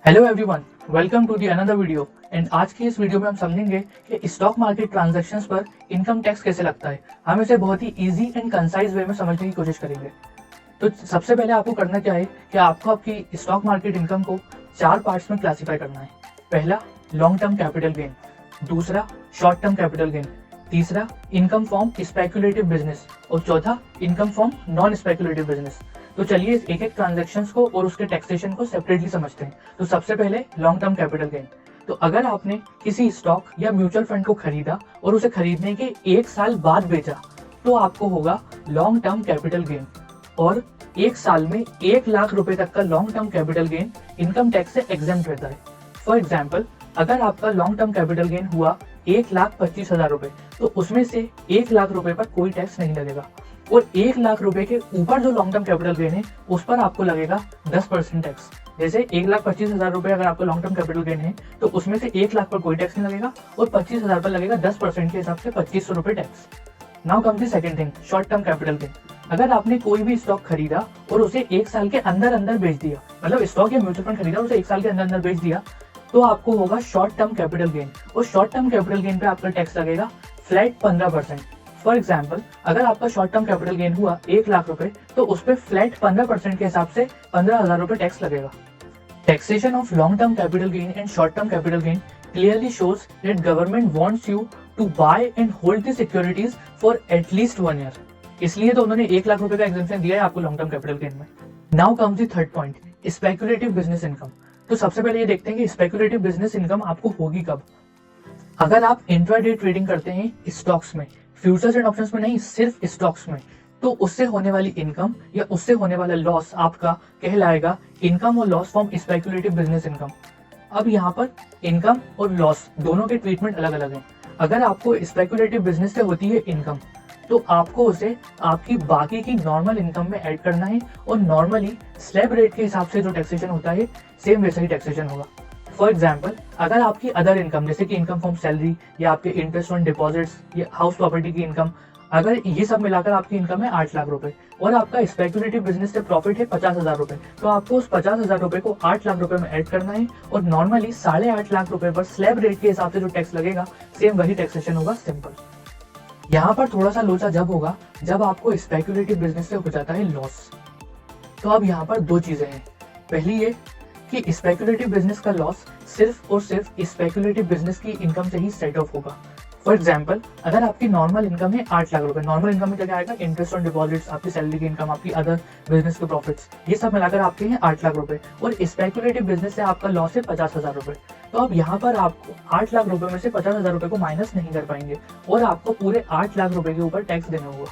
Hello everyone, welcome to the another video. And आज की इस वीडियो में हम समझेंगे कि स्टॉक मार्केट ट्रांजैक्शंस पर इनकम टैक्स कैसे लगता है। हम इसे बहुत ही इजी एंड कंसाइज वे में समझने की कोशिश करेंगे। तो सबसे पहले आपको करना क्या है कि आपको आपकी स्टॉक मार्केट इनकम को चार पार्ट्स में क्लासिफाई करना है। पहला, लॉन्ग टर्म कैपिटल गेन। दूसरा, शॉर्ट टर्म कैपिटल गेन। तीसरा, इनकम फ्रॉम स्पेक्युलेटिव बिजनेस। और चौथा, income from non speculative business. तो चलिए एक एक ट्रांजेक्शन्स को और उसके टैक्सेशन को सेपरेटली समझते हैं। तो सबसे पहले लॉन्ग टर्म कैपिटल गेन। तो अगर आपने किसी स्टॉक या म्यूचुअल फंड को खरीदा और उसे खरीदने के एक साल बाद बेचा तो आपको होगा लॉन्ग टर्म कैपिटल गेन। और एक साल में 1 लाख रुपए तक का long term capital gain income tax से एग्जेम्प्ट रहता है। फॉर एग्जाम्पल, अगर आपका लॉन्ग टर्म कैपिटल गेन हुआ 1,25,000 रुपए तो उसमें से 1 लाख रुपए पर कोई टैक्स नहीं लगेगा। और 1 लाख रुपए के ऊपर जो लॉन्ग टर्म कैपिटल गेन है उस पर आपको लगेगा 10% टैक्स। जैसे 1,25,000 रुपए अगर आपका लॉन्ग टर्म कैपिटल गेन है तो उसमें से 1 लाख पर कोई टैक्स नहीं लगेगा और 25,000 पर लगेगा 10% के हिसाब से 2,500 रुपए tax. Now comes the second thing, short term capital gain. अगर आपने कोई भी स्टॉक खरीदा और उसे एक साल के अंदर अंदर बेच दिया, मतलब स्टॉक या म्यूचुअल फंड खरीदा और उसे एक साल के अंदर अंदर बेच दिया, तो आपको होगा शॉर्ट टर्म कैपिटल गेन। और शॉर्ट टर्म कैपिटल गेन पे आपका टैक्स लगेगा फ्लैट 15%। फॉर एग्जाम्पल, अगर आपका शॉर्ट टर्म कैपिटल गेन हुआ 1 लाख रुपए तो उस पर फ्लैट 15% के हिसाब से 15,000 रुपए टैक्स लगेगा। Taxation of long term capital gain and short term capital gain clearly shows that government wants you to buy and hold the securities for at least 1 year. इसलिए तो उन्होंने 1 लाख रुपए का एग्जेम्पशन दिया है आपको लॉन्ग टर्म कैपिटल गेन में। Now comes the third point, speculative business income. तो सबसे पहले ये देखते हैं कि स्पेक्युलेटिव बिजनेस इनकम आपको होगी कब। अगर आप इंट्राडे ट्रेडिंग करते हैं स्टॉक्स में, फ्यूचर्स एंड ऑप्शंस में नहीं, सिर्फ स्टॉक्स में, तो उससे होने वाली इनकम या उससे होने वाला लॉस आपका कहलाएगा इनकम और loss from speculative business income. अब यहाँ पर इनकम और लॉस दोनों के ट्रीटमेंट अलग अलग हैं। अगर आपको स्पेक्युलेटिव बिजनेस से होती है इनकम तो आपको उसे आपकी बाकी की नॉर्मल इनकम में ऐड करना है और नॉर्मली स्लैब रेट के हिसाब से जो टैक्सेशन होता है सेम वैसा ही टैक्सेशन होगा। फॉर एग्जाम्पल, अगर आपकी अदर इनकम जैसे कि इनकम फ्रॉम सैलरी या आपके इंटरेस्ट ऑन डिपॉजिट्स या हाउस प्रॉपर्टी की इनकम, अगर ये सब मिलाकर आपकी इनकम है 8 लाख रुपए और आपका स्पेक्युलेटिव बिजनेस से प्रॉफिट है 50,000 रुपए, तो आपको उस 50,000 रुपए को 8 लाख रुपए में ऐड करना है और नॉर्मली 8.5 लाख रुपए पर स्लैब रेट के हिसाब से जो टैक्स लगेगा सेम वही टैक्सेशन होगा, सिंपल। यहाँ पर थोड़ा सा लोचा जब होगा जब आपको स्पेक्युलेटिव बिजनेस से हो जाता है लॉस। तो अब यहाँ पर दो चीजें हैं। पहली ये कि स्पेक्युलेटिव बिजनेस का लॉस सिर्फ और सिर्फ स्पेक्युलेटिव बिजनेस की इनकम से ही सेट ऑफ होगा। फॉर एग्जाम्पल, अगर आपकी नॉर्मल इनकम है 8 लाख रुपए, नॉर्मल इनकम में क्या आएगा, इंटरेस्ट ऑन डिपॉजिट्स, आपकी सैलरी की इनकम, आपकी अदर बिजनेस के प्रॉफिट्स, ये सब मिलाकर आपके हैं 8 लाख रुपए और स्पेक्युलेटिव बिजनेस से आपका लॉस है 50,000 रुपए। तो अब यहाँ पर आपको 8 लाख रुपए में से 50,000 रुपए को माइनस नहीं कर पाएंगे और आपको पूरे 8 लाख रुपए के ऊपर टैक्स देना होगा।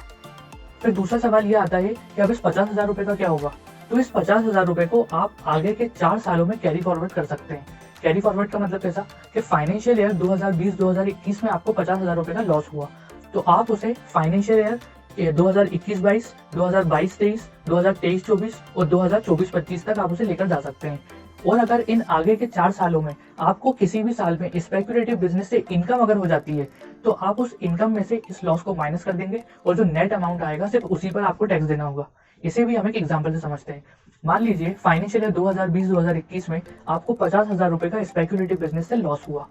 फिर दूसरा सवाल ये आता है कि अब इस 50,000 रुपए का क्या होगा। तो इस 50,000 रुपए को आप आगे के 4 सालों में कैरी फॉरवर्ड कर सकते हैं। कैरी फॉरवर्ड का मतलब कैसा कि फाइनेंशियल ईयर 2020-2021 में आपको 50,000 रुपए का लॉस हुआ तो आप उसे फाइनेंशियल ईयर 2021-22, 2022-23, 2023-24 और 2024-25 तक आप उसे लेकर जा सकते हैं। और अगर इन आगे के 4 सालों में आपको किसी भी साल में स्पेक्युलेटिव बिजनेस से इनकम अगर हो जाती है तो आप उस इनकम में से इस लॉस को माइनस कर देंगे और जो नेट अमाउंट आएगा सिर्फ उसी पर आपको टैक्स देना होगा। इसे भी हम एक एग्जाम्पल से समझते हैं। मान लीजिए फाइनेंशियल ईयर 2020-2021 में आपको 50,000 रुपए का स्पेक्युलेटिव बिजनेस से लॉस हुआ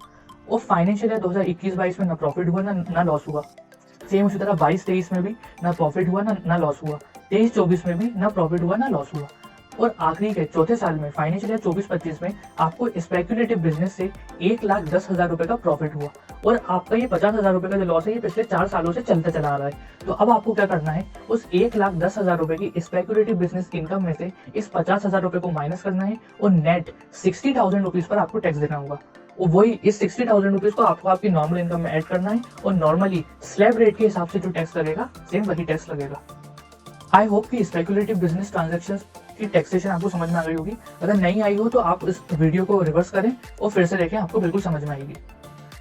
और फाइनेंशियल ईयर 2021-22 में ना प्रॉफिट हुआ ना लॉस हुआ। सेम उसी तरह 22-23 में भी ना प्रॉफिट हुआ ना लॉस हुआ, 23-24 में भी ना प्रॉफिट हुआ ना लॉस हुआ और आखिरी के चौथे साल में फाइनेंशियल ईयर 24-25 में आपको स्पेक्युलेटिव बिजनेस से 1,10,000 रुपए का प्रॉफिट हुआ और आपका ये 50,000 रुपए का जो लॉस है ये पिछले 4 सालों से चलता चला आ रहा है। तो अब आपको क्या करना है, उस 1,10,000 रुपए की स्पेक्युलेटिव बिजनेस इनकम में से इस 50,000 रुपए को माइनस करना है और नेट 60,000 रुपीज पर आपको टैक्स देना होगा। और वही इस 60,000 रुपीज को आपको आपकी नॉर्मल इनकम में ऐड करना है और नॉर्मली स्लैब रेट के हिसाब से जो टैक्स लगेगा सेम वही टैक्स लगेगा। आई होप कि स्पेक्युलेटिव बिजनेस ट्रांजेक्शन्स की टैक्सेशन आपको समझ में आ गई होगी। अगर नहीं आई हो तो आप इस वीडियो को रिवर्स करें और फिर से देखें, आपको बिल्कुल समझ में आएगी।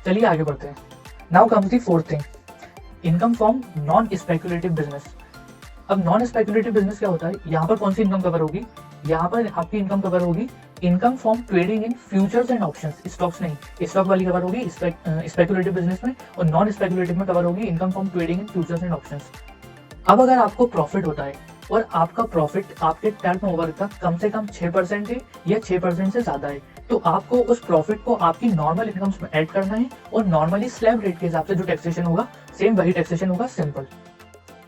चलिए आगे बढ़ते हैं। Now comes the fourth thing, income from non speculative business. अब नॉन स्पेक्युलेटिव बिजनेस क्या होता है, यहाँ पर कौन सी इनकम कवर होगी, यहाँ पर आपकी इनकम कवर होगी income from trading in futures and options. Stocks नहीं, स्टॉक वाली कवर होगी स्पेक्युलेटिव बिजनेस में और नॉन स्पेक्युलेटिव में कवर होगी income from trading in futures and options. अब अगर आपको प्रॉफिट होता है और आपका प्रॉफिट आपके टर्नओवर का कम से कम 6% है या 6% से ज्यादा है, तो आपको उस प्रॉफिट को आपकी नॉर्मल इनकम्स में ऐड करना है और नॉर्मली स्लैब रेट के हिसाब से जो टैक्सेशन होगा सेम वही टैक्सेशन होगा, सिंपल।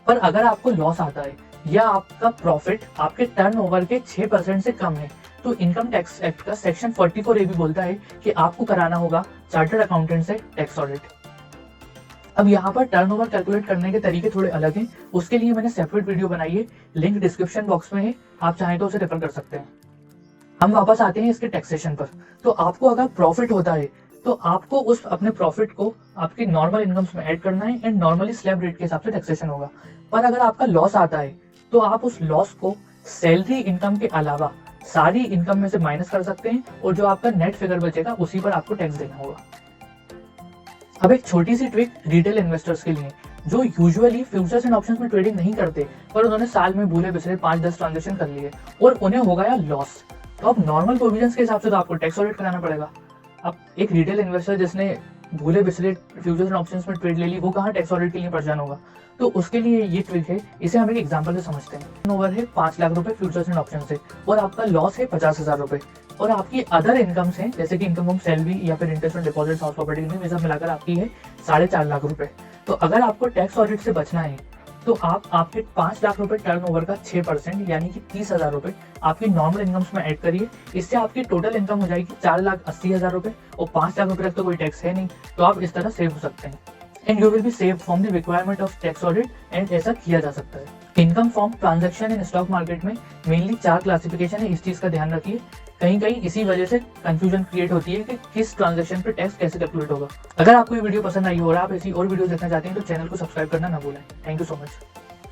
पर अगर आपको लॉस आता है या आपका प्रॉफिट आपके टर्नओवर के 6% से कम है, तो इनकम टैक्स एक्ट का सेक्शन 44A भी बोलता है कि आपको कराना होगा चार्टर्ड अकाउंटेंट से टैक्स ऑडिट। अब यहाँ पर टर्नओवर कैलकुलेट करने के तरीके थोड़े अलग हैं, उसके लिए मैंने सेपरेट वीडियो बनाई है, लिंक डिस्क्रिप्शन बॉक्स में है, आप चाहें तो उसे रेफर कर सकते हैं। हम वापस आते हैं इसके टैक्सेशन पर। तो आपको अगर प्रॉफिट होता है तो आपको उस अपने प्रॉफिट को आपकी नॉर्मल इनकम्स में ऐड करना है एंड नॉर्मली स्लैब रेट के हिसाब से टैक्सेशन होगा। पर अगर आपका लॉस आता है तो आप उस लॉस को सैलरी इनकम के अलावा सारी इनकम में से माइनस कर सकते हैं और जो आपका नेट फिगर बचेगा उसी पर आपको टैक्स देना होगा। अब एक छोटी सी ट्रिक रिटेल इन्वेस्टर्स के लिए जो यूजुअली फ्यूचर्स एंड ऑप्शंस में ट्रेडिंग नहीं करते, पर उन्होंने साल में भूले बिसरे 5-10 ट्रांजेक्शन कर लिए और उन्हें हो गया लॉस, तो अब नॉर्मल प्रोविजंस के हिसाब से तो आपको टैक्स ऑडिट कराना पड़ेगा। अब एक रिटेल इन्वेस्टर जिसने भूले बिसरे फ्यूचर्स एंड ऑप्शंस में ट्रेड ले ली, वो कहाँ टैक्स ऑडिट के लिए परेशान होगा। तो उसके लिए ये ट्रिक है, इसे हम एक एग्जांपल से समझते हैं। टर्नओवर है 5 लाख रुपए फ्यूचर्स एंड ऑप्शन से और आपका लॉस है 50,000 रुपए और आपकी अदर इनकम्स हैं जैसे कि इनकम फ्रॉम सैलरी या फिर interest on deposit, house property में सब मिलाकर आपकी है 4.5 लाख रुपए। तो अगर आपको टैक्स ऑडिट से बचना है तो आप आपके 5 लाख रुपए टर्नओवर का 6% यानी कि 30,000 रुपए आपकी नॉर्मल इनकम्स में ऐड करिए। इससे आपकी टोटल इनकम हो जाएगी 4,80,000 रुपए और 5 लाख रुपए तक तो कोई टैक्स है नहीं, तो आप इस तरह सेव हो सकते हैं and you will be save from the requirement of tax audit and ऐसा किया जा सकता है। Income from transaction in stock market में मेनली 4 क्लासिफिकेशन है, इस चीज का ध्यान रखिए। कहीं कहीं इसी वजह से कंफ्यूजन क्रिएट होती है कि किस ट्रांजैक्शन पे टैक्स कैसे कैलकुलेट होगा। अगर आपको ये वीडियो पसंद आई हो और आप ऐसी और वीडियो देखना चाहते हैं तो चैनल को सब्सक्राइब करना ना भूलें। Thank you so much.